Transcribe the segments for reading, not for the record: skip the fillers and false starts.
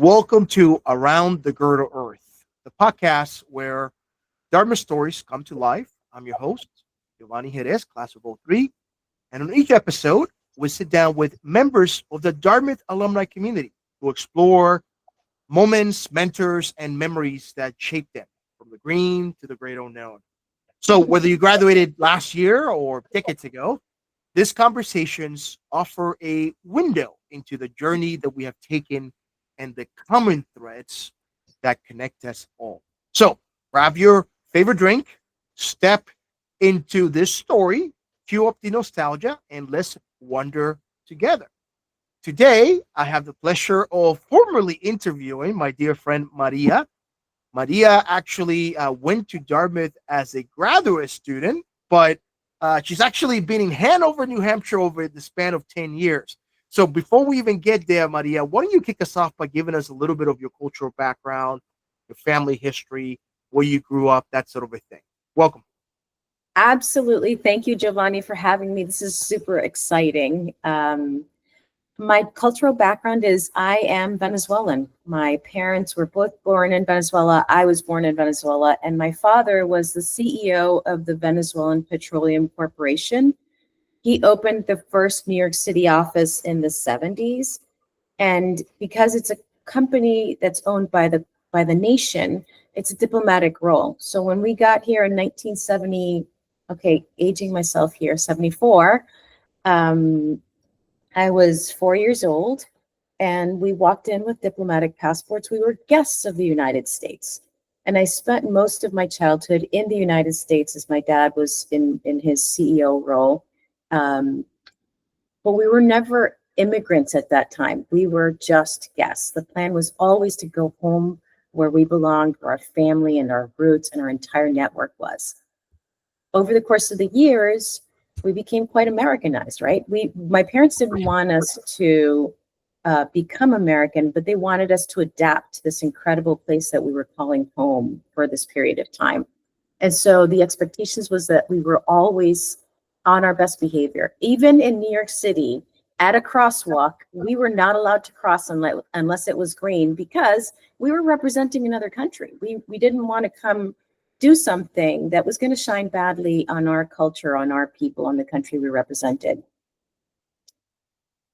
Welcome to Around the Girdle Earth, the podcast where Dartmouth stories come to life. I'm your host, Yovany Jerez, class of '03. And on each episode, we sit down with members of the Dartmouth alumni community to explore moments, mentors, and memories that shaped them from the green to the great unknown. So, whether you graduated last year or decades ago, these conversations offer a window into the journey that we have taken and the common threads that connect us all. So, grab your favorite drink, step into this story, cue up the nostalgia, and let's wander together. Today, I have the pleasure of formally interviewing my dear friend Maria. Maria actually went to Dartmouth as a graduate student, but she's actually been in Hanover, New Hampshire over the span of 10 years. So before we even get there, Maria, why don't you kick us off by giving us a little bit of your cultural background, your family history, where you grew up, that sort of a thing. Welcome. Absolutely. Thank you, Giovanni, for having me. This is super exciting. My cultural background is I am Venezuelan. My parents were both born in Venezuela. I was born in Venezuela, and my father was the CEO of the Venezuelan Petroleum Corporation. He opened the first New York City office in the 70s. And because it's a company that's owned by the nation, it's a diplomatic role. So when we got here in 1970, okay, aging myself here, 74, I was 4 years old, and we walked in with diplomatic passports. We were guests of the United States. And I spent most of my childhood in the United States as my dad was in his CEO role. But we were never immigrants at that time. We were just guests. The plan was always to go home where we belonged, where our family and our roots and our entire network was. Over the course of the years, we became quite Americanized, right? My parents didn't want us to become American, but they wanted us to adapt to this incredible place that we were calling home for this period of time. And so the expectations was that we were always on our best behavior. Even in New York City, at a crosswalk, we were not allowed to cross unless it was green because we were representing another country. We didn't want to come do something that was going to shine badly on our culture, on our people, on the country we represented.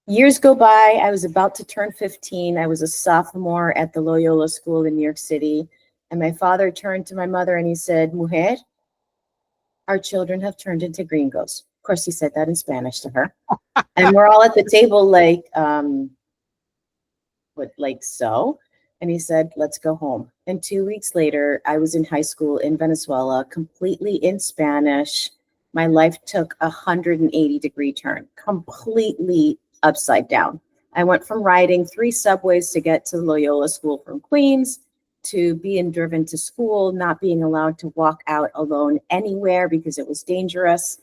Years go by. I was about to turn 15. I was a sophomore at the Loyola School in New York City. And my father turned to my mother and he said, "Mujer, our children have turned into gringos." Of course, he said that in Spanish to her. And we're all at the table like, so? And he said, "Let's go home." And 2 weeks later, I was in high school in Venezuela, completely in Spanish. My life took a 180-degree turn, completely upside down. I went from riding 3 subways to get to Loyola School from Queens to being driven to school, not being allowed to walk out alone anywhere because it was dangerous.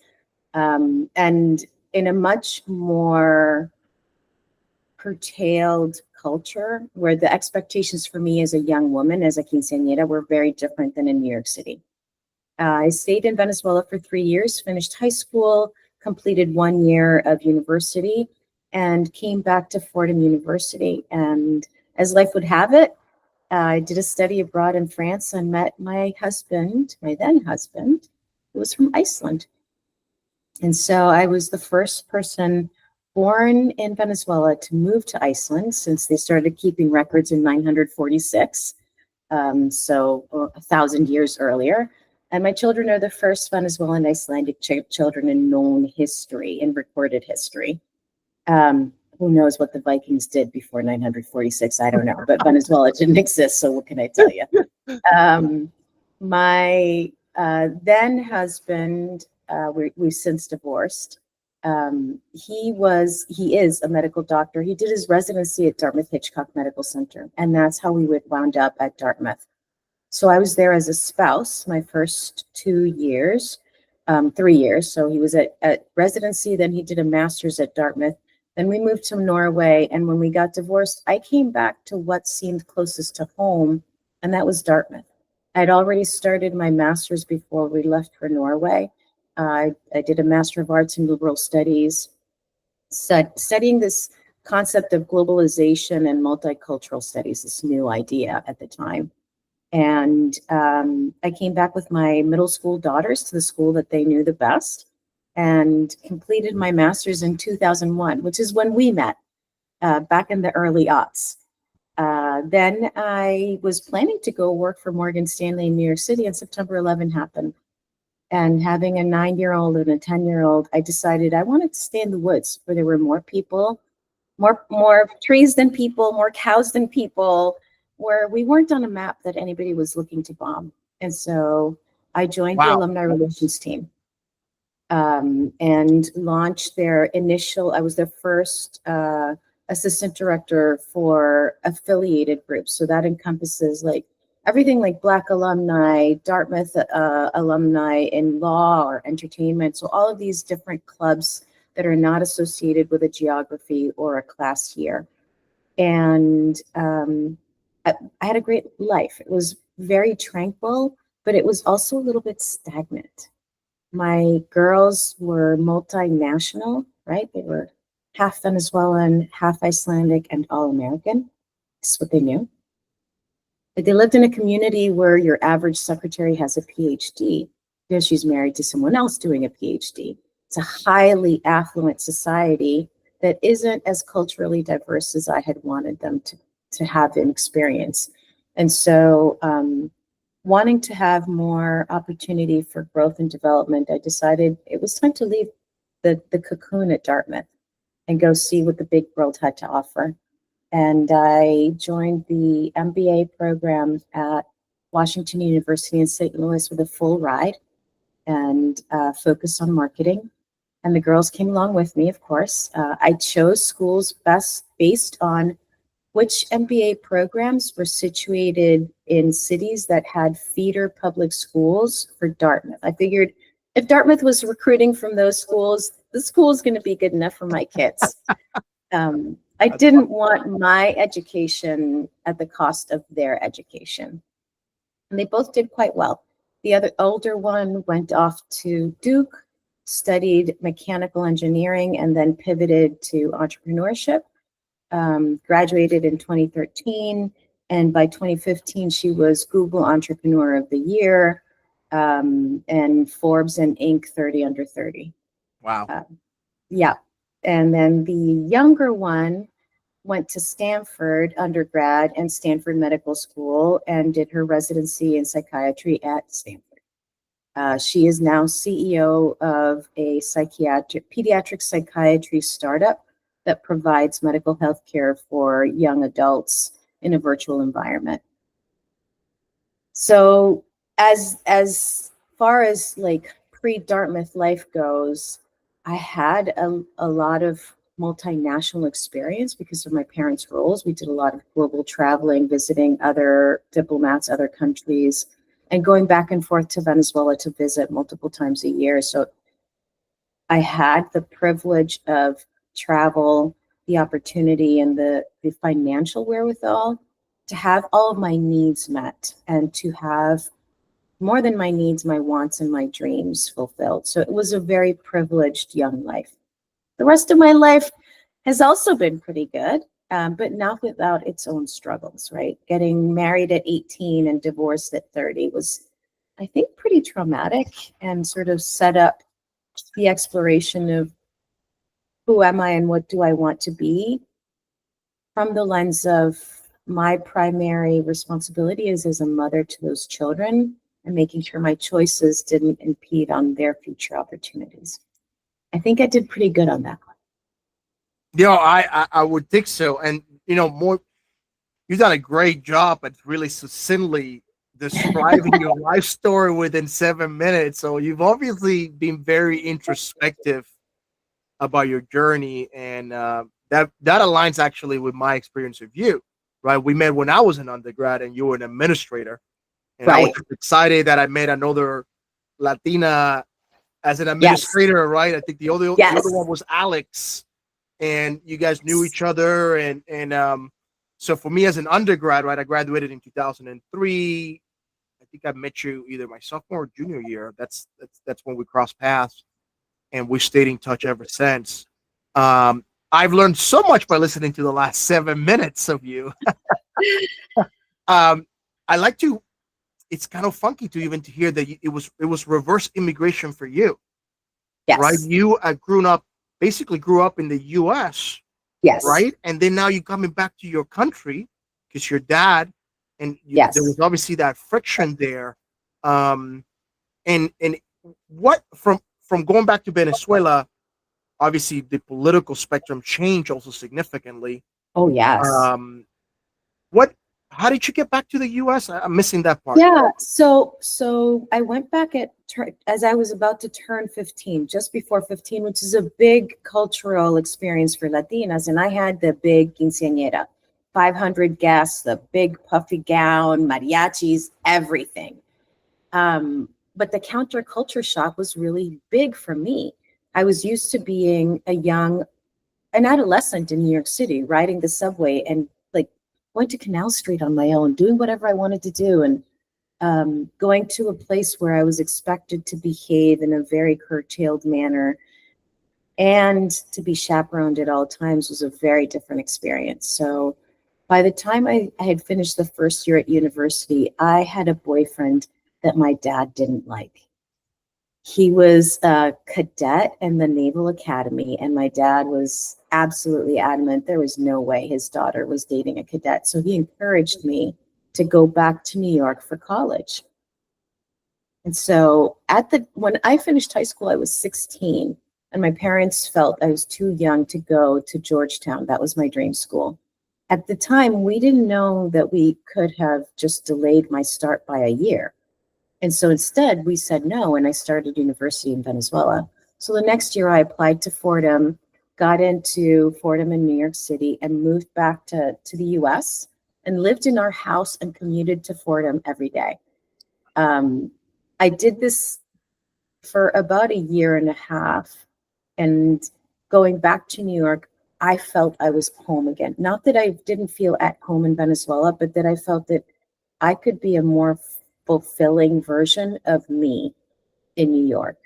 And in a much more curtailed culture where the expectations for me as a young woman, as a quinceañera, were very different than in New York City. I stayed in Venezuela for 3 years, finished high school, completed 1 year of university, and came back to Fordham University. And as life would have it, I did a study abroad in France and met my husband, my then husband, who was from Iceland. And so I was the first person born in Venezuela to move to Iceland since they started keeping records in 946, so 1,000 years earlier. And my children are the first Venezuelan Icelandic children in known history, in recorded history. Who knows what the Vikings did before 946? I don't know, but Venezuela didn't exist, so what can I tell you? My then husband, we've since divorced. He is a medical doctor. He did his residency at Dartmouth Hitchcock Medical Center, and that's how we wound up at Dartmouth. So I was there as a spouse my first 2 years, 3 years. So he was at residency, then he did a master's at Dartmouth. Then we moved to Norway, and when we got divorced, I came back to what seemed closest to home, and that was Dartmouth. I'd already started my master's before we left for Norway. I did a Master of Arts in Liberal Studies, studying this concept of globalization and multicultural studies, this new idea at the time. And I came back with my middle school daughters to the school that they knew the best and completed my master's in 2001, which is when we met back in the early aughts. Then I was planning to go work for Morgan Stanley in New York City, and September 11 happened. And having a 9-year-old and a 10-year-old, I decided I wanted to stay in the woods where there were more people, more trees than people, more cows than people, where we weren't on a map that anybody was looking to bomb. And so I joined the Wow. alumni relations team and launched their initial, I was their first assistant director for affiliated groups. So that encompasses like everything like Black alumni, Dartmouth alumni in law or entertainment. So all of these different clubs that are not associated with a geography or a class year. And I had a great life. It was very tranquil, but it was also a little bit stagnant. My girls were multinational, right? They were half Venezuelan, half Icelandic, and all American. That's what they knew. But they lived in a community where your average secretary has a PhD because she's married to someone else doing a PhD. It's a highly affluent society that isn't as culturally diverse as I had wanted them to have an experience. And so wanting to have more opportunity for growth and development, I decided it was time to leave the cocoon at Dartmouth and go see what the big world had to offer. And I joined the MBA program at Washington University in St. Louis with a full ride and focused on marketing. And the girls came along with me, of course. I chose schools based on which MBA programs were situated in cities that had feeder public schools for Dartmouth. I figured if Dartmouth was recruiting from those schools, the school is going to be good enough for my kids. I didn't want my education at the cost of their education. And they both did quite well. The older one went off to Duke, studied mechanical engineering, and then pivoted to entrepreneurship. Graduated in 2013, and by 2015, she was Google Entrepreneur of the Year and Forbes and Inc. 30 Under 30. Wow. Yeah. And then the younger one went to Stanford undergrad and Stanford Medical School and did her residency in psychiatry at Stanford. She is now CEO of a pediatric psychiatry startup that provides medical health care for young adults in a virtual environment. So as far as like pre-Dartmouth life goes, I had a lot of multinational experience because of my parents' roles. We did a lot of global traveling, visiting other diplomats, other countries, and going back and forth to Venezuela to visit multiple times a year. So I had the privilege of travel, the opportunity, and the financial wherewithal to have all of my needs met and to have more than my needs, my wants and my dreams fulfilled. So it was a very privileged young life. The rest of my life has also been pretty good, but not without its own struggles, right? Getting married at 18 and divorced at 30 was, I think, pretty traumatic and sort of set up the exploration of who am I and what do I want to be from the lens of my primary responsibility is as a mother to those children and making sure my choices didn't impede on their future opportunities. I think I did pretty good on that one. I would think so. And, you've done a great job at really succinctly describing your life story within 7 minutes. So you've obviously been very introspective about your journey. And that aligns actually with my experience with you, right? We met when I was an undergrad and you were an administrator. And I was Right. excited that I met another Latina as an Yes. administrator, right? I think the other Yes. one was Alex, and you guys knew each other. And so for me as an undergrad, right, I graduated in 2003. I think I met you either my sophomore or junior year. That's when we crossed paths, and we stayed in touch ever since. I've learned so much by listening to the last 7 minutes of you. I like to. It's kind of funky to even to hear that it was reverse immigration for you, right? Yes. You basically grew up in the U.S., Yes. right? And then now you're coming back to your country because your dad there Yes. was obviously that friction there. Um, and what from going back to Venezuela, obviously the political spectrum changed also significantly. Oh, yes. Um, what? How did you get back to the U.S.? I'm missing that part. Yeah. So I went back as I was about to turn 15, just before 15, which is a big cultural experience for Latinas. And I had the big quinceañera, 500 guests, the big puffy gown, mariachis, everything. But the counterculture shock was really big for me. I was used to being an adolescent in New York City, riding the subway and like going to Canal Street on my own, doing whatever I wanted to do, and going to a place where I was expected to behave in a very curtailed manner and to be chaperoned at all times was a very different experience. So by the time I had finished the first year at university, I had a boyfriend that my dad didn't like. He was a cadet in the Naval Academy, and my dad was absolutely adamant there was no way his daughter was dating a cadet. So he encouraged me to go back to New York for college. And so when I finished high school, I was 16, and my parents felt I was too young to go to Georgetown. That was my dream school. At the time, we didn't know that we could have just delayed my start by a year. And so instead, we said no, and I started university in Venezuela. So the next year, I applied to Fordham, got into Fordham in New York City, and moved back to the US and lived in our house and commuted to Fordham every day. I did this for about a year and a half, and going back to New York, I felt I was home again. Not that I didn't feel at home in Venezuela, but that I felt that I could be a more fulfilling version of me in New York.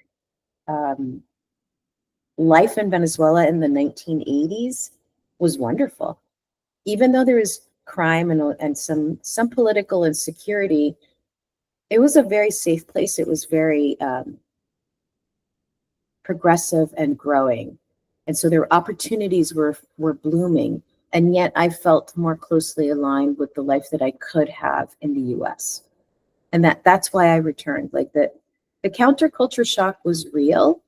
Life in Venezuela in the 1980s was wonderful. Even though there was crime and some political insecurity, it was a very safe place. It was very progressive and growing. And so their opportunities were blooming. And yet I felt more closely aligned with the life that I could have in the US. And that's why I returned. Like the counterculture shock was real.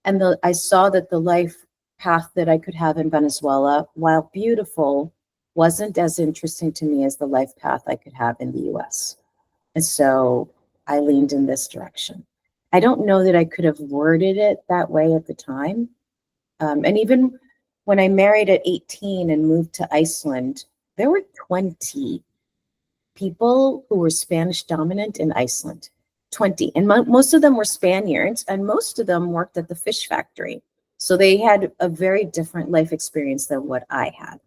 And I saw that the life path that I could have in Venezuela, while beautiful, wasn't as interesting to me as the life path I could have in the US. And so I leaned in this direction. I don't know that I could have worded it that way at the time. And even when I married at 18 and moved to Iceland, there were 20 people who were Spanish dominant in Iceland. 20. And most of them were Spaniards, and most of them worked at the fish factory. So they had a very different life experience than what I had.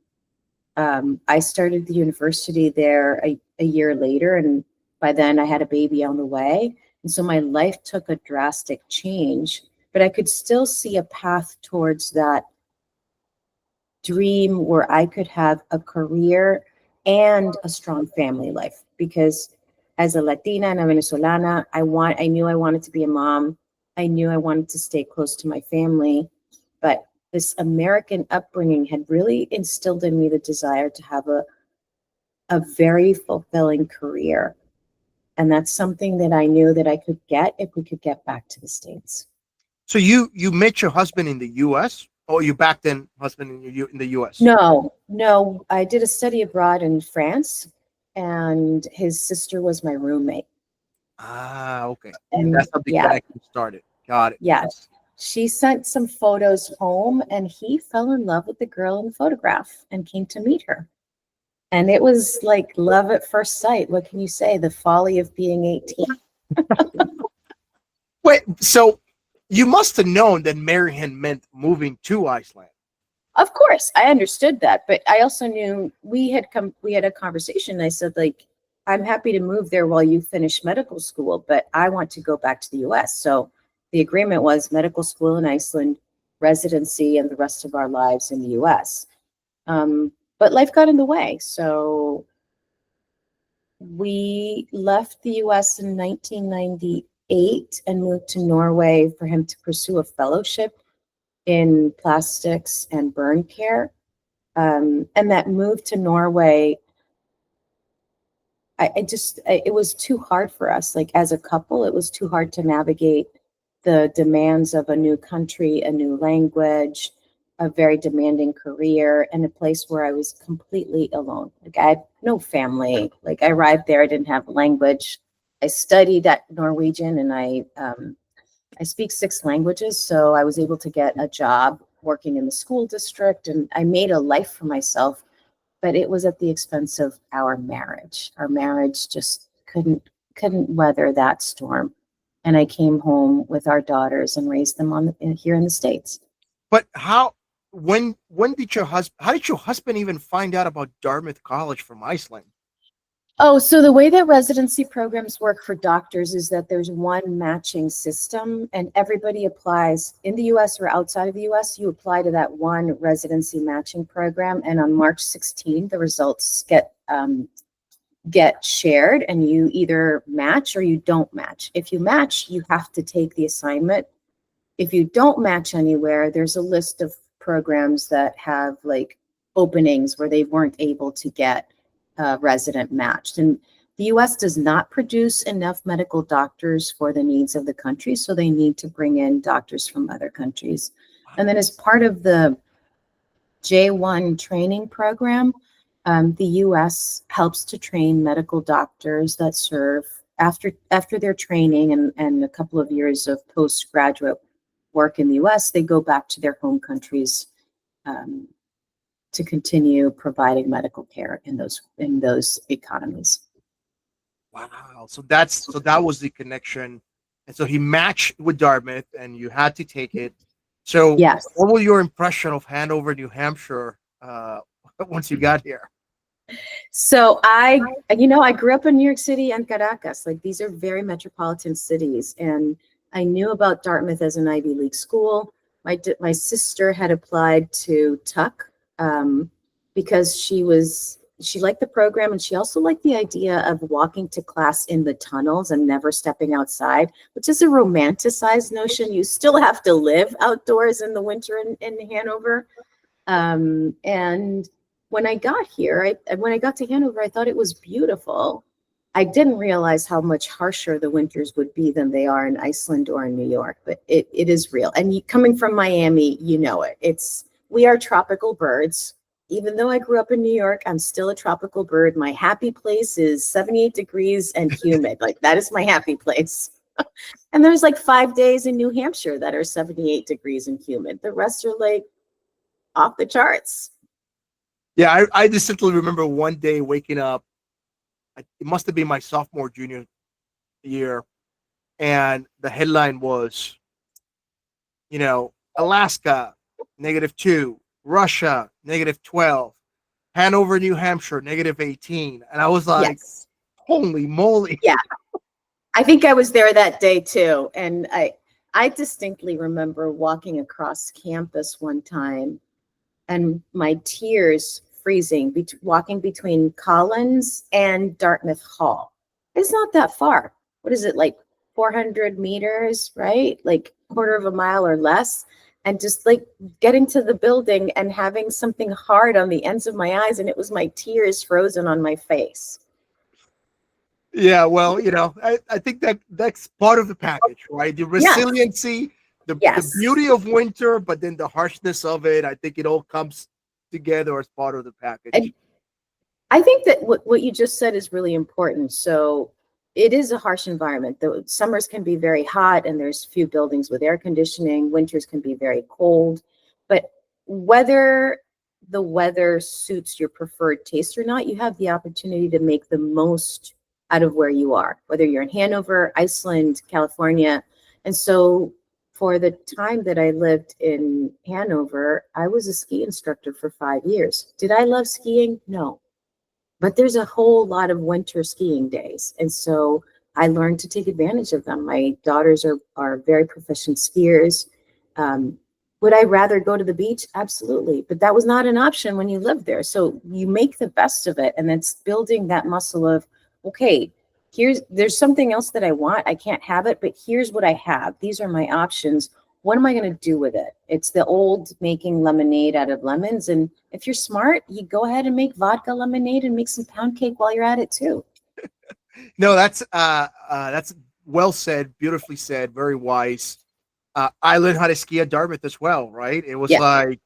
I started the university there a year later, and by then I had a baby on the way. And so my life took a drastic change, but I could still see a path towards that dream where I could have a career and a strong family life. Because as a Latina and a Venezolana, I knew I wanted to be a mom. I knew I wanted to stay close to my family, but this American upbringing had really instilled in me the desire to have a very fulfilling career. And that's something that I knew that I could get if we could get back to the States. So you met your husband in the U.S. or you back then husband in the U.S.? No. I did a study abroad in France, and his sister was my roommate. Ah, okay. And that's how the connection started. Got it. Yeah. She sent some photos home, and he fell in love with the girl in the photograph and came to meet her. And it was like love at first sight. What can you say? The folly of being 18. Wait, so you must have known that marrying meant moving to Iceland. Of course, I understood that, but I also knew we had a conversation. I said, like, I'm happy to move there while you finish medical school, but I want to go back to the US. So the agreement was medical school in Iceland, residency and the rest of our lives in the US. But life got in the way. So we left the US in 1998 and moved to Norway for him to pursue a fellowship in plastics and burn care. And that move to Norway, it was too hard for us. Like as a couple, it was too hard to navigate the demands of a new country, a new language, a very demanding career, and a place where I was completely alone. Like I had no family. Like I arrived there, I didn't have language. I studied at Norwegian, and I speak 6 languages, so I was able to get a job working in the school district, and I made a life for myself. But it was at the expense of our marriage. Our marriage just couldn't weather that storm. And I came home with our daughters and raised them here in the States. But when did how did your husband even find out about Dartmouth College from Iceland? Oh, so the way that residency programs work for doctors is that there's one matching system, and everybody applies in the US or outside of the US. You apply to that one residency matching program, and on March 16, the results get shared, and you either match or you don't match. If you match, you have to take the assignment. If you don't match anywhere, there's a list of programs that have like openings where they weren't able to get resident matched. And the US does not produce enough medical doctors for the needs of the country, so they need to bring in doctors from other countries. And then as part of the J1 training program, the US helps to train medical doctors that serve after their training and a couple of years of postgraduate work in the US, they go back to their home countries to continue providing medical care in those economies. Wow. So that was the connection. And so he matched with Dartmouth and you had to take it. So yes. What was your impression of Hanover, New Hampshire once you got here? So I grew up in New York City and Caracas. Like these are very metropolitan cities. And I knew about Dartmouth as an Ivy League school. My sister had applied to Tuck because she liked the program, and she also liked the idea of walking to class in the tunnels and never stepping outside, which is a romanticized notion. You still have to live outdoors in the winter in Hanover. And when I got here, when I got to Hanover, I thought it was beautiful. I didn't realize how much harsher the winters would be than they are in Iceland or in New York, but it is real. And coming from Miami, you know it. We are tropical birds. Even though I grew up in New York, I'm still a tropical bird. My happy place is 78 degrees and humid. Like that is my happy place. And there's like 5 days in New Hampshire that are 78 degrees and humid. The rest are like off the charts. Yeah, I distinctly remember one day waking up. It must have been my sophomore, junior year. And the headline was, Alaska, -2, Russia, -12, Hanover, New Hampshire, -18. And I was like, yes. Holy moly. Yeah. I think I was there that day too. And I distinctly remember walking across campus one time and my tears freezing, walking between Collins and Dartmouth Hall. It's not that far. What is it, like 400 meters, right? Like a quarter of a mile or less. And just like getting to the building and having something hard on the ends of my eyes, and it was my tears frozen on my face. Yeah, well, I think that's part of the package, right? The resiliency, the beauty of winter, but then the harshness of it. I think it all comes together as part of the package. And I think that what you just said is really important. So it is a harsh environment. The summers can be very hot and there's few buildings with air conditioning. Winters can be very cold. But whether the weather suits your preferred taste or not, you have the opportunity to make the most out of where you are, whether you're in Hanover, Iceland, California. And so for the time that I lived in Hanover, I was a ski instructor for 5 years. Did I love skiing? No. But there's a whole lot of winter skiing days. And so I learned to take advantage of them. My daughters are very proficient skiers. Would I rather go to the beach? Absolutely. But that was not an option when you lived there. So you make the best of it. And it's building that muscle of, okay, there's something else that I want. I can't have it, but here's what I have. These are my options. What am I going to do with it? It's the old making lemonade out of lemons. And if you're smart, you go ahead and make vodka lemonade and make some pound cake while you're at it too. No, that's well said, beautifully said, very wise. I learned how to ski at Dartmouth as well, right? It was like,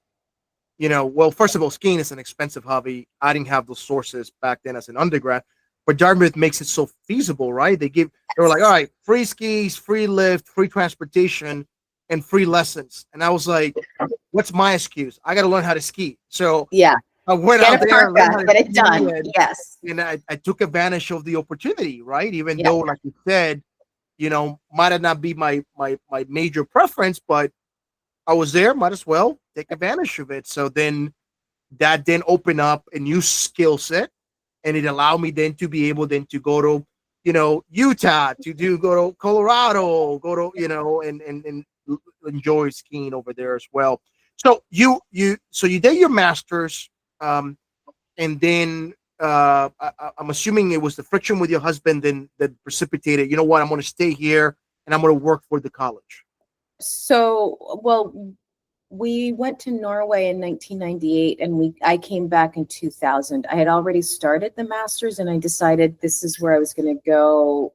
well, first of all, skiing is an expensive hobby. I didn't have those sources back then as an undergrad, but Dartmouth makes it so feasible, right? They were like, all right, free skis, free lift, free transportation, and free lessons. And I was like, what's my excuse? I got to learn how to ski. So yeah, I went get out a there, parka, get it done. Yes. and I took advantage of the opportunity, right? Even though, like you said, might have not be my major preference, but I was there, might as well take advantage of it. So then that then opened up a new skill set, and it allowed me then to be able then to go to, Utah, go to Colorado, go to, and enjoy skiing over there as well. So you did your master's, and then I'm assuming it was the friction with your husband then that precipitated, you know what, I'm going to stay here and I'm going to work for the college. So, well, we went to Norway in 1998 and I came back in 2000. I had already started the master's and I decided this is where I was going to go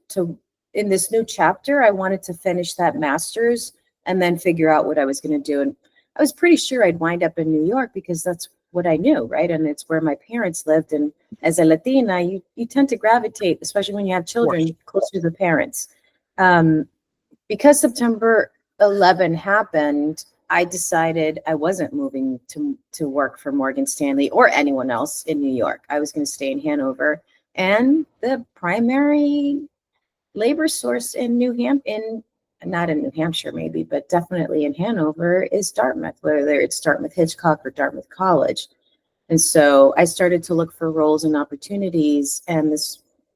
to in this new chapter. I wanted to finish that master's and then figure out what I was going to do. And I was pretty sure I'd wind up in New York because that's what I knew, right? And it's where my parents lived. And as a Latina, you tend to gravitate, especially when you have children, closer to the parents. Because September 11 happened, I decided I wasn't moving to work for Morgan Stanley or anyone else in New York. I was going to stay in Hanover. And the primary labor source in not in New Hampshire maybe, but definitely in Hanover is Dartmouth, whether it's Dartmouth Hitchcock or Dartmouth College. And so I started to look for roles and opportunities, and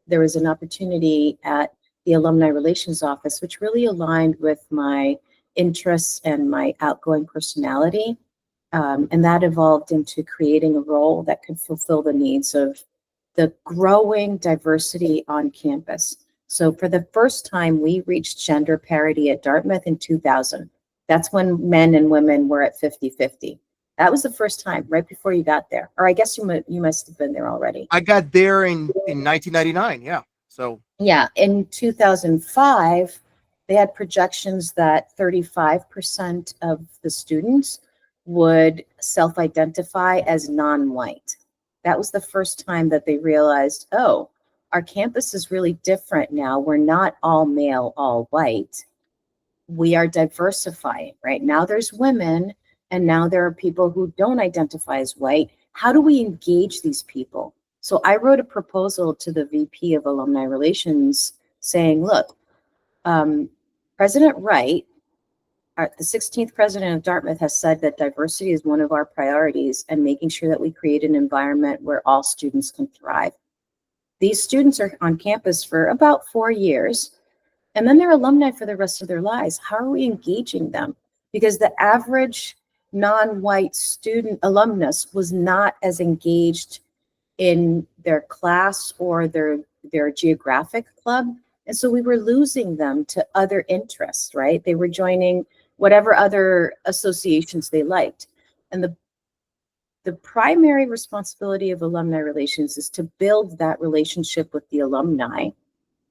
there was an opportunity at the Alumni Relations Office, which really aligned with my interests and my outgoing personality. And that evolved into creating a role that could fulfill the needs of the growing diversity on campus. So for the first time, we reached gender parity at Dartmouth in 2000. That's when men and women were at 50-50. That was the first time, right before you got there. Or I guess you must have been there already. I got there in 1999, yeah. So yeah, in 2005, they had projections that 35% of the students would self-identify as non-white. That was the first time that they realized, oh, our campus is really different now. We're not all male, all white. We are diversifying, right? Now there's women, and now there are people who don't identify as white. How do we engage these people? So I wrote a proposal to the VP of Alumni Relations saying, look, President Wright, the 16th president of Dartmouth, has said that diversity is one of our priorities and making sure that we create an environment where all students can thrive. These students are on campus for about 4 years, and then they're alumni for the rest of their lives. How are we engaging them? Because the average non-white student alumnus was not as engaged in their class or their geographic club. And so we were losing them to other interests, right? They were joining whatever other associations they liked. And the primary responsibility of alumni relations is to build that relationship with the alumni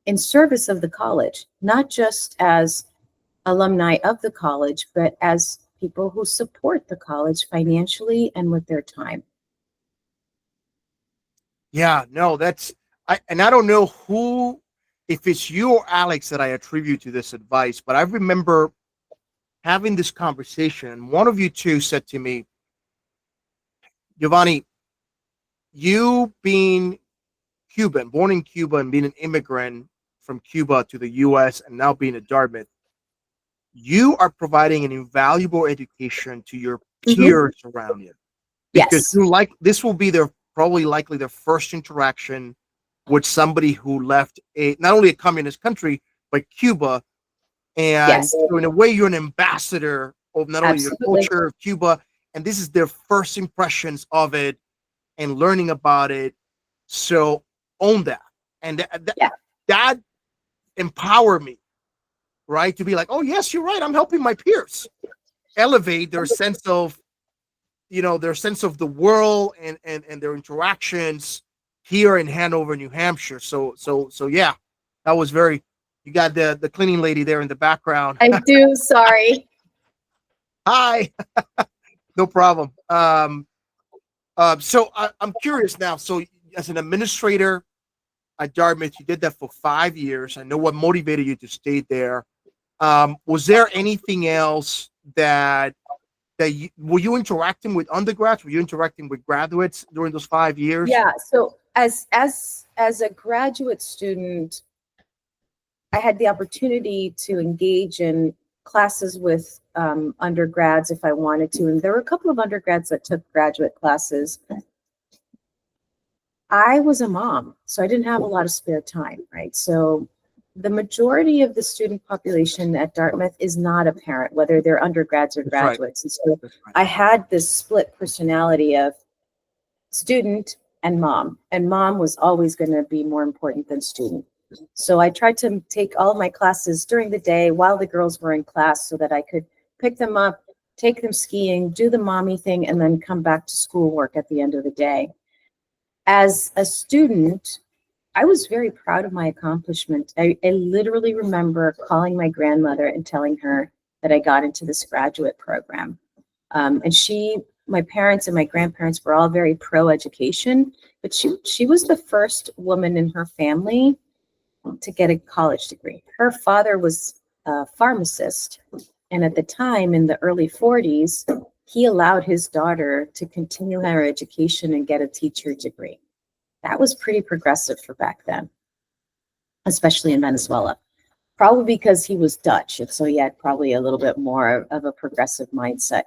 in service of the college, not just as alumni of the college, but as people who support the college financially and with their time. Yeah, no, I don't know who, if it's you or Alex that I attribute to this advice, but I remember having this conversation, and one of you two said to me, Yovany, you being Cuban, born in Cuba and being an immigrant from Cuba to the US and now being at Dartmouth, you are providing an invaluable education to your peers around you. Because this will be likely their first interaction with somebody who left not only a communist country, but Cuba. And so in a way, you're an ambassador of not only the Absolutely. culture of Cuba, and this is their first impressions of it and learning about it. So own that, and Yeah. that empowered me, right, to be like, oh yes, you're right. I'm helping my peers elevate their sense of, their sense of the world and their interactions here in Hanover, New Hampshire. So yeah, that was very. You got the cleaning lady there in the background. I do. Sorry. Hi, no problem. So I'm curious now. So as an administrator at Dartmouth, you did that for 5 years. I know what motivated you to stay there. Was there anything else were you interacting with undergrads? Were you interacting with graduates during those 5 years? Yeah. So as a graduate student, I had the opportunity to engage in classes with undergrads if I wanted to. And there were a couple of undergrads that took graduate classes. I was a mom, so I didn't have a lot of spare time, right? So the majority of the student population at Dartmouth is not a parent, whether they're undergrads or That's right. graduates. And so That's right. I had this split personality of student and mom was always going to be more important than student. So I tried to take all of my classes during the day while the girls were in class so that I could pick them up, take them skiing, do the mommy thing, and then come back to schoolwork at the end of the day. As a student, I was very proud of my accomplishment. I literally remember calling my grandmother and telling her that I got into this graduate program. And my parents and my grandparents were all very pro-education, but she was the first woman in her family to get a college degree. Her father was a pharmacist, and at the time, in the early 40s, he allowed his daughter to continue her education and get a teacher degree. That was pretty progressive for back then, especially in Venezuela. Probably because he was Dutch, and so he had probably a little bit more of a progressive mindset.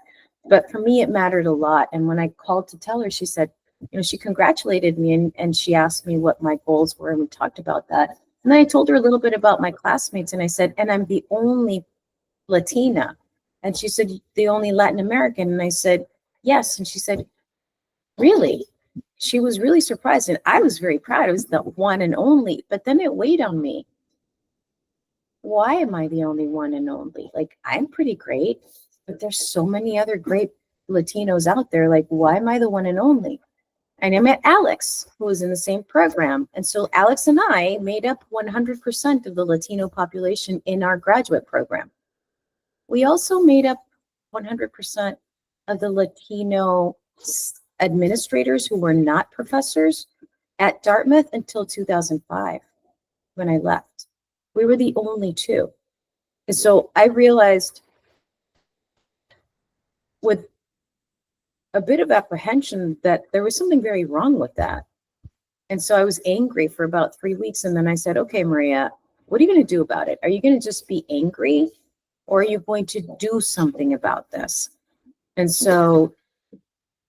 But for me, it mattered a lot. And when I called to tell her, she said, she congratulated me and she asked me what my goals were, and we talked about that. And then I told her a little bit about my classmates, and I said, and I'm the only Latina. And she said, the only Latin American. And I said, yes. And she said, really? She was really surprised. And I was very proud. I was the one and only. But then it weighed on me. Why am I the only one and only? Like, I'm pretty great, but there's so many other great Latinos out there. Like, why am I the one and only? And I met Alex, who was in the same program. And so Alex and I made up 100% of the Latino population in our graduate program. We also made up 100% of the Latino administrators who were not professors at Dartmouth until 2005, when I left. We were the only two. And so I realized with a bit of apprehension that there was something very wrong with that. And so I was angry for about 3 weeks. And then I said, okay, Maria, what are you going to do about it? Are you going to just be angry, or are you going to do something about this? And so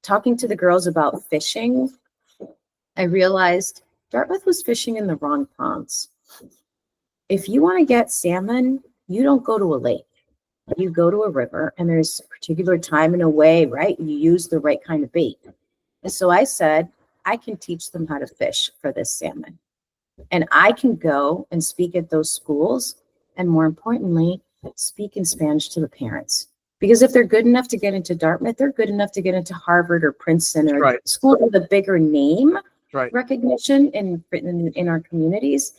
talking to the girls about fishing, I realized Dartmouth was fishing in the wrong ponds. If you want to get salmon, you don't go to a lake. You go to a river, and there's a particular time and a way, right? You use the right kind of bait. And so I said, I can teach them how to fish for this salmon. And I can go and speak at those schools, and more importantly, speak in Spanish to the parents. Because if they're good enough to get into Dartmouth, they're good enough to get into Harvard or Princeton or schools with a bigger name recognition in our communities,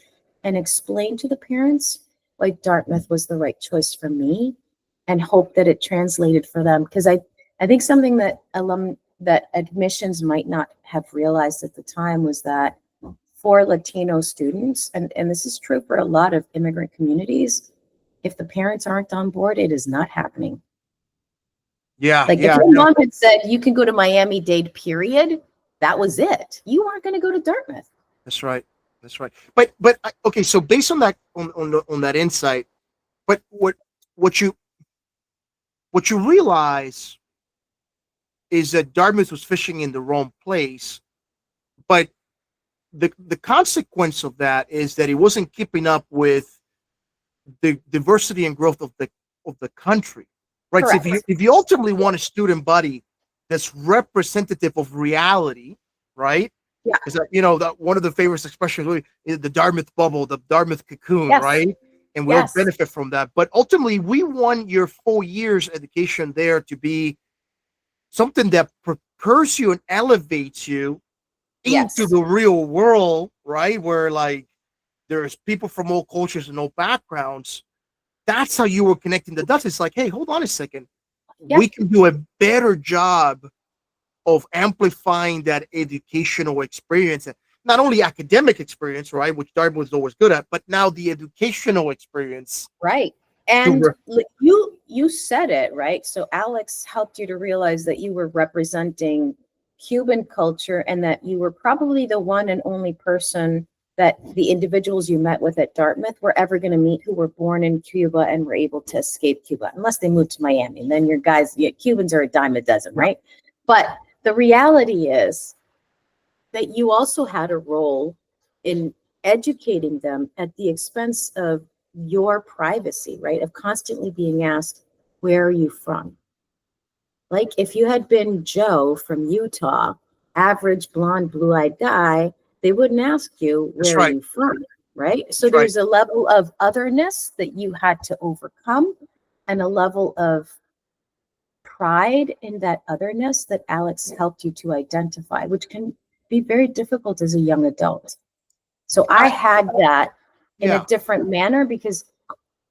and explain to the parents why Dartmouth was the right choice for me, and hope that it translated for them. Because I think something that admissions might not have realized at the time was that for Latino students, and this is true for a lot of immigrant communities, if the parents aren't on board, it is not happening. Yeah. Like if your mom had said, you can go to Miami-Dade, period, that was it. You aren't going to go to Dartmouth. That's right. That's right. But okay. So based on that, on that insight, but what you realize is that Dartmouth was fishing in the wrong place, but the consequence of that is that it wasn't keeping up with the diversity and growth of the country. right? So Correct. if you ultimately want a student body that's representative of reality, right? Yeah. Is that that one of the famous expressions really is the Dartmouth bubble, the Dartmouth cocoon, Yes. right? And we all Yes. benefit from that. But ultimately, we want your 4 years education there to be something that prepares you and elevates you into Yes. the real world, right? Where like there's people from all cultures and all backgrounds. That's how you were connecting the dots. It's like, hey, hold on a second. Yeah. We can do a better job of amplifying that educational experience, not only academic experience, right, which Dartmouth was always good at, but now the educational experience. Right. To And re- you said it, right? So Alex helped you to realize that you were representing Cuban culture and that you were probably the one and only person that the individuals you met with at Dartmouth were ever going to meet who were born in Cuba and were able to escape Cuba, unless they moved to Miami. And then your guys, Cubans are a dime a dozen, right? But the reality is that you also had a role in educating them at the expense of your privacy, right? Of constantly being asked, where are you from? Like if you had been Joe from Utah, average blonde, blue-eyed guy, they wouldn't ask you, that's where are right. you from? Right? So That's right. there's a level of otherness that you had to overcome and a level of pride in that otherness that Alex helped you to identify, which can be very difficult as a young adult. So I had that in a Yeah. different manner because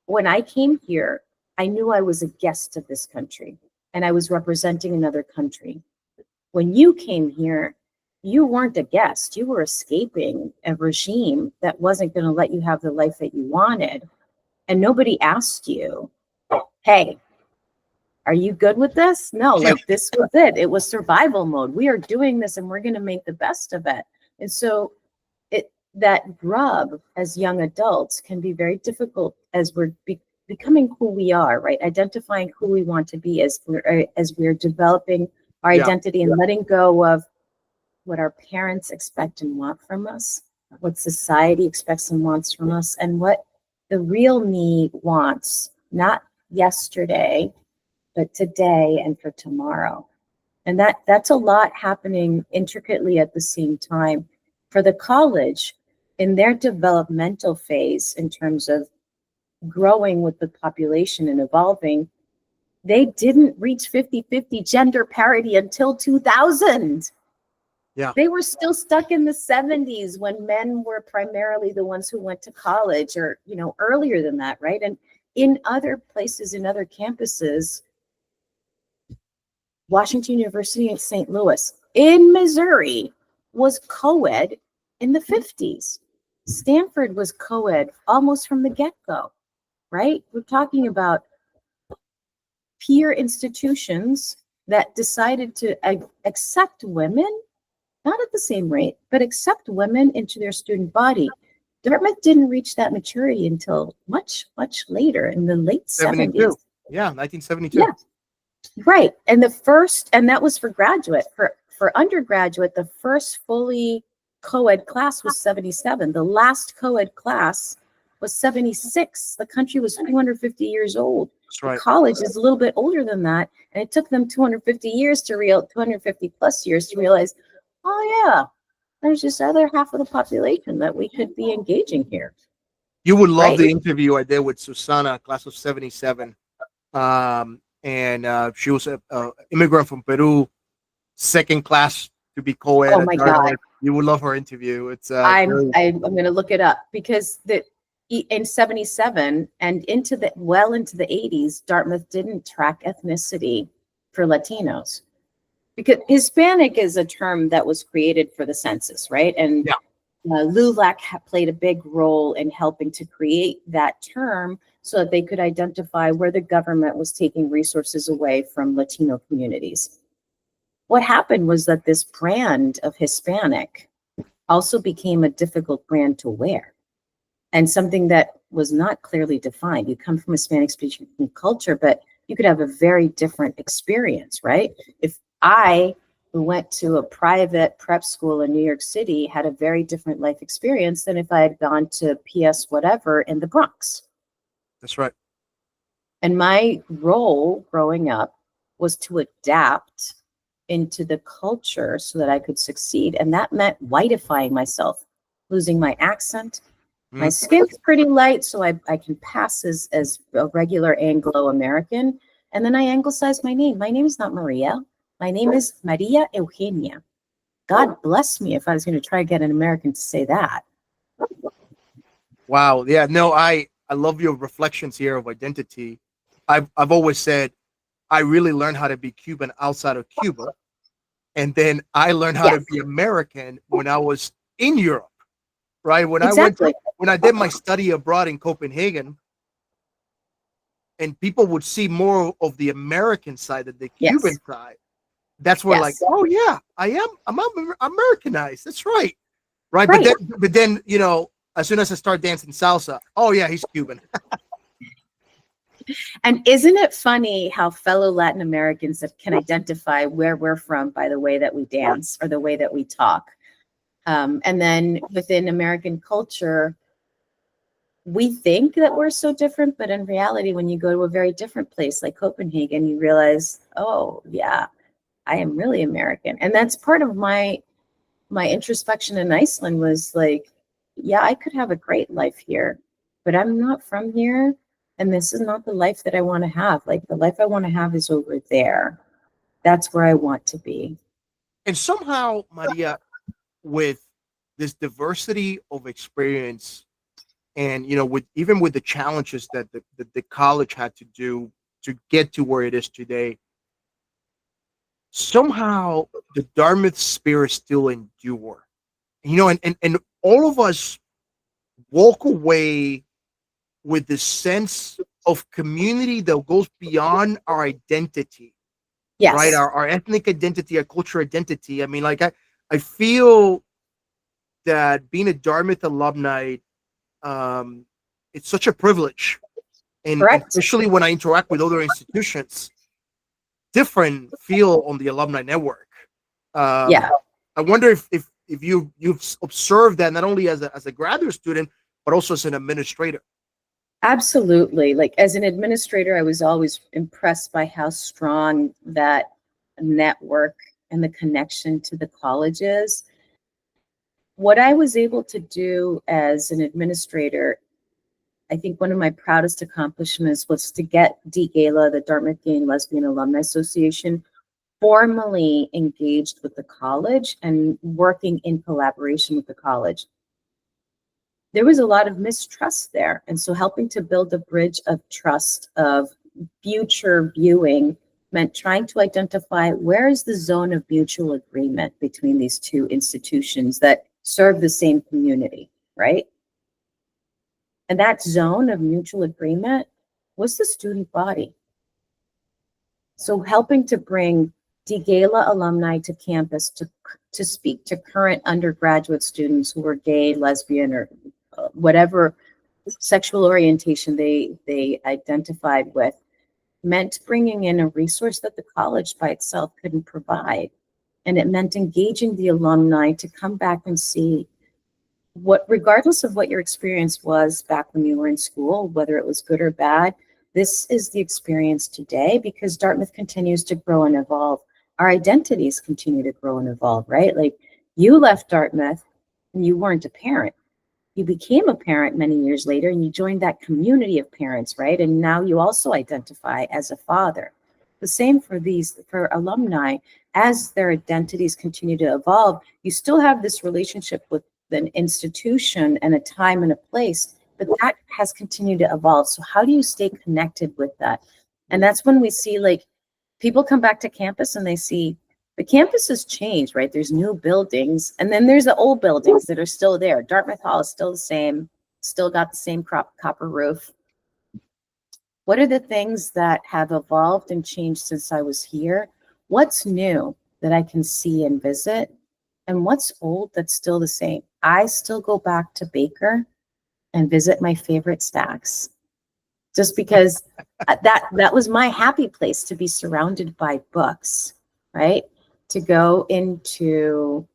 when I came here, I knew I was a guest of this country and I was representing another country. When you came here, you weren't a guest. You were escaping a regime that wasn't going to let you have the life that you wanted. And nobody asked you, hey, are you good with this? No, Yeah. like this was it. It was survival mode. We are doing this and we're going to make the best of it. And so that grub as young adults can be very difficult as we're becoming who we are, right? Identifying who we want to be as we're developing our Yeah. identity and letting go of what our parents expect and want from us, what society expects and wants from us, and what the real me wants, not yesterday, but today and for tomorrow. And that's a lot happening intricately at the same time. For the college, in their developmental phase, in terms of growing with the population and evolving, they didn't reach 50-50 gender parity until 2000. Yeah. They were still stuck in the 70s when men were primarily the ones who went to college, or earlier than that, right? And in other places, in other campuses, Washington University in St. Louis, in Missouri, was co-ed in the 50s. Stanford was co-ed almost from the get-go, right? We're talking about peer institutions that decided to accept women, not at the same rate, but accept women into their student body. Dartmouth didn't reach that maturity until much, much later in the late 70s. 72. Yeah, 1972. Yeah. Right. And that was for graduate. For undergraduate, the first fully co-ed class was 77. The last co-ed class was 76. The country was 250 years old. That's The right. college is a little bit older than that. And it took them 250 plus years to realize, oh yeah, there's this other half of the population that we could be engaging here. You would love Right? the interview I did with Susana, class of 77. And she was a immigrant from Peru, second class to be co-ed Oh at my God. Dartmouth. You would love her interview. It's I'm going to look it up because in 77 and into the 80s, Dartmouth didn't track ethnicity for Latinos because Hispanic is a term that was created for the census, right? And yeah, LULAC played a big role in helping to create that term so that they could identify where the government was taking resources away from Latino communities. What happened was that this brand of Hispanic also became a difficult brand to wear and something that was not clearly defined. You come from Hispanic speaking culture, but you could have a very different experience, right? If I, who went to a private prep school in New York City, had a very different life experience than if I had gone to PS whatever in the Bronx. that's right. And my role growing up was to adapt into the culture so that I could succeed. And that meant whiteifying myself, losing my accent. My Mm. skin's pretty light, so I can pass as a regular Anglo-American. And then I anglicized my name. My name is not Maria. My name is Maria Eugenia. God bless me if I was going to try to get an American to say that. Wow. Yeah. No, I love your reflections here of identity. I've always said I really learned how to be Cuban outside of Cuba, and then I learned how to Yes, be American when I was in Europe. Right. exactly. When I did my study abroad in Copenhagen, and people would see more of the American side than the Cuban Yes, side. That's where like, yes, oh yeah, I'm Americanized. That's right. Right. right. But then, as soon as I start dancing salsa, oh yeah, he's Cuban. And isn't it funny how fellow Latin Americans can identify where we're from by the way that we dance or the way that we talk? And then within American culture, we think that we're so different, but in reality, when you go to a very different place like Copenhagen, you realize, oh yeah, I am really American. And that's part of my introspection in Iceland was like, yeah, I could have a great life here, but I'm not from here. And this is not the life that I want to have. Like the life I want to have is over there. That's where I want to be. And somehow, Maria, with this diversity of experience, and with even with the challenges that the college had to do to get to where it is today, somehow the Dartmouth spirit still endure. And all of us walk away with this sense of community that goes beyond our identity, right? Yes, Our ethnic identity, our cultural identity. I mean, like I feel that being a Dartmouth alumni, um, it's such a privilege, and correct. especially when I interact with other institutions, different feel on the alumni network. Um, Yeah, I wonder if you've observed that not only as a graduate student but also as an administrator. absolutely. Like as an administrator, I was always impressed by how strong that network and the connection to the college is. What I was able to do as an administrator, I think one of my proudest accomplishments was to get DGALA, the Dartmouth Gay and Lesbian Alumni Association, formally engaged with the college and working in collaboration with the college. There was a lot of mistrust there. And so helping to build a bridge of trust, of future viewing, meant trying to identify where is the zone of mutual agreement between these two institutions that serve the same community, right? And that zone of mutual agreement was the student body. So helping to bring DGALA alumni to campus to speak to current undergraduate students who were gay, lesbian, or whatever sexual orientation they identified with meant bringing in a resource that the college by itself couldn't provide. And it meant engaging the alumni to come back and see what, regardless of what your experience was back when you were in school, whether it was good or bad, this is the experience today because Dartmouth continues to grow and evolve. Our identities continue to grow and evolve, right? Like you left Dartmouth and you weren't a parent. You became a parent many years later and you joined that community of parents, right? And now you also identify as a father. The same for alumni, as their identities continue to evolve, you still have this relationship with an institution and a time and a place, but that has continued to evolve. So how do you stay connected with that? And that's when we see like people come back to campus and they see the campus has changed, right? There's new buildings, and then there's the old buildings that are still there. Dartmouth Hall is still the same, still got the same copper roof. What are the things that have evolved and changed since I was here? What's new that I can see and visit? And what's old that's still the same? I still go back to Baker and visit my favorite stacks just because that was my happy place, to be surrounded by books, right? To go into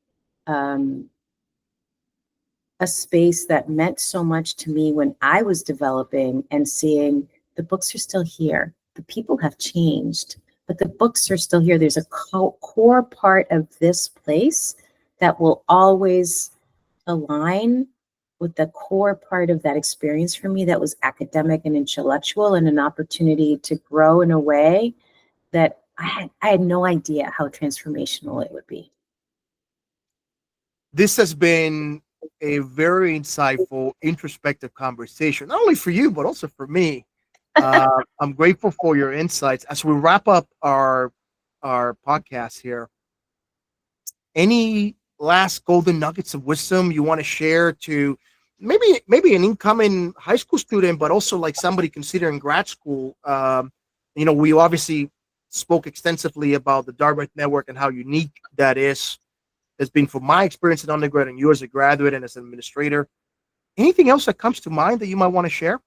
a space that meant so much to me when I was developing and seeing The books are still here. The people have changed, but the books are still here. There's a core part of this place that will always align with the core part of that experience for me that was academic and intellectual, and an opportunity to grow in a way that I had no idea how transformational it would be. This has been a very insightful, introspective conversation, not only for you, but also for me. I'm grateful for your insights. As we wrap up our podcast here, any last golden nuggets of wisdom you want to share to maybe an incoming high school student, but also like somebody considering grad school? We obviously spoke extensively about the Dartmouth network and how unique that is. Has been from my experience in undergrad and you as a graduate and as an administrator. Anything else that comes to mind that you might want to share?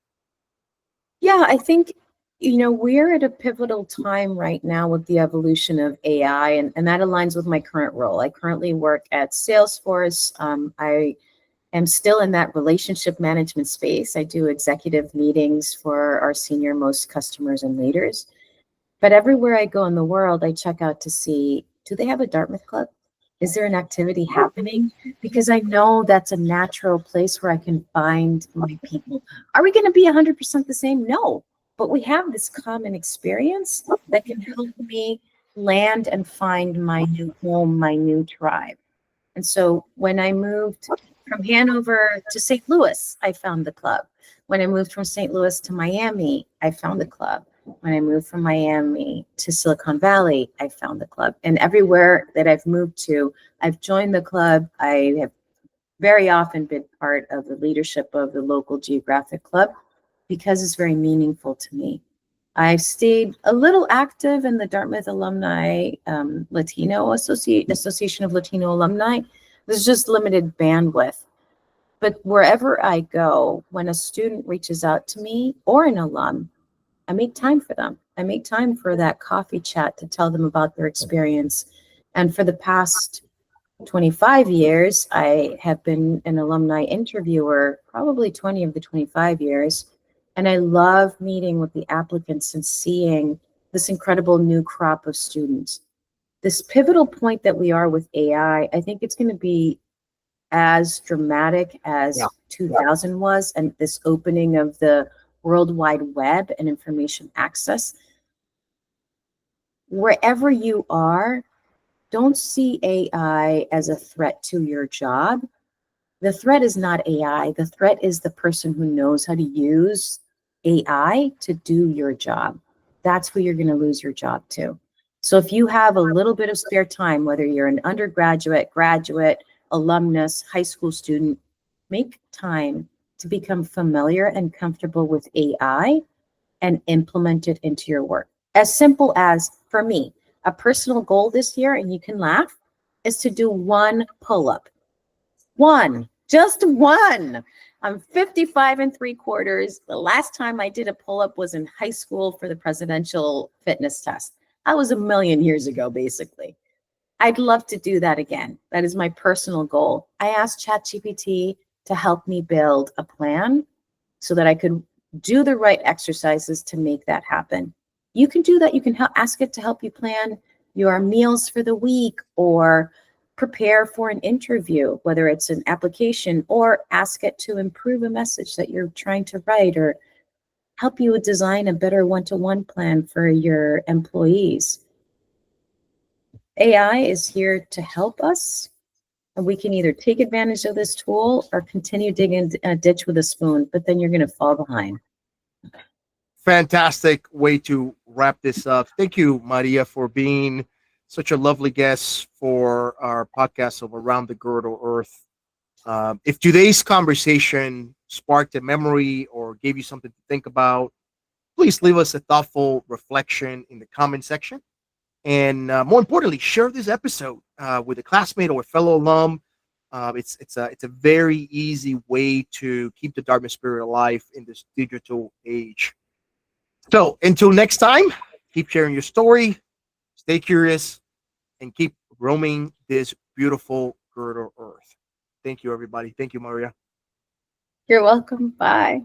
Yeah, I think, we're at a pivotal time right now with the evolution of AI, and that aligns with my current role. I currently work at Salesforce. I am still in that relationship management space. I do executive meetings for our senior most customers and leaders. But everywhere I go in the world, I check out to see, do they have a Dartmouth club? Is there an activity happening? Because I know that's a natural place where I can find my people. Are we going to be 100% the same? No, but we have this common experience that can help me land and find my new home, my new tribe. And so when I moved from Hanover to St. Louis, I found the club. When I moved from St. Louis to Miami, I found the club. When I moved from Miami to Silicon Valley, I found the club. And everywhere that I've moved to, I've joined the club. I have very often been part of the leadership of the local geographic club because it's very meaningful to me. I've stayed a little active in the Dartmouth Alumni Latino Association of Latino Alumni. There's just limited bandwidth. But wherever I go, when a student reaches out to me or an alum, I make time for them. I make time for that coffee chat to tell them about their experience. And for the past 25 years, I have been an alumni interviewer, probably 20 of the 25 years. And I love meeting with the applicants and seeing this incredible new crop of students. This pivotal point that we are with AI, I think it's going to be as dramatic as 2000 was, and this opening of the World Wide Web and information access. Wherever you are, don't see AI as a threat to your job. The threat is not AI. The threat is the person who knows how to use AI to do your job. That's who you're going to lose your job to. So if you have a little bit of spare time, whether you're an undergraduate, graduate, alumnus, high school student, make time to become familiar and comfortable with AI and implement it into your work. As simple as, for me, a personal goal this year, and you can laugh, is to do one pull-up. One, just one. I'm 55 3/4. The last time I did a pull-up was in high school for the presidential fitness test. I was a million years ago, basically. I'd love to do that again. That is my personal goal. I asked ChatGPT to help me build a plan so that I could do the right exercises to make that happen. You can do that. You can ask it to help you plan your meals for the week or prepare for an interview, whether it's an application, or ask it to improve a message that you're trying to write or help you design a better one-to-one plan for your employees. AI is here to help us, and we can either take advantage of this tool or continue digging a ditch with a spoon, but then you're going to fall behind. Fantastic way to wrap this up. Thank you, Maria, for being such a lovely guest for our podcast of Around the Girdle Earth. If today's conversation sparked a memory or gave you something to think about, please leave us a thoughtful reflection in the comment section. And more importantly, share this episode with a classmate or a fellow alum. It's a very easy way to keep the Dartmouth spirit alive in this digital age. So until next time, keep sharing your story, stay curious, and keep roaming this beautiful Girdle Earth. Thank you, everybody. Thank you, Maria. You're welcome. Bye.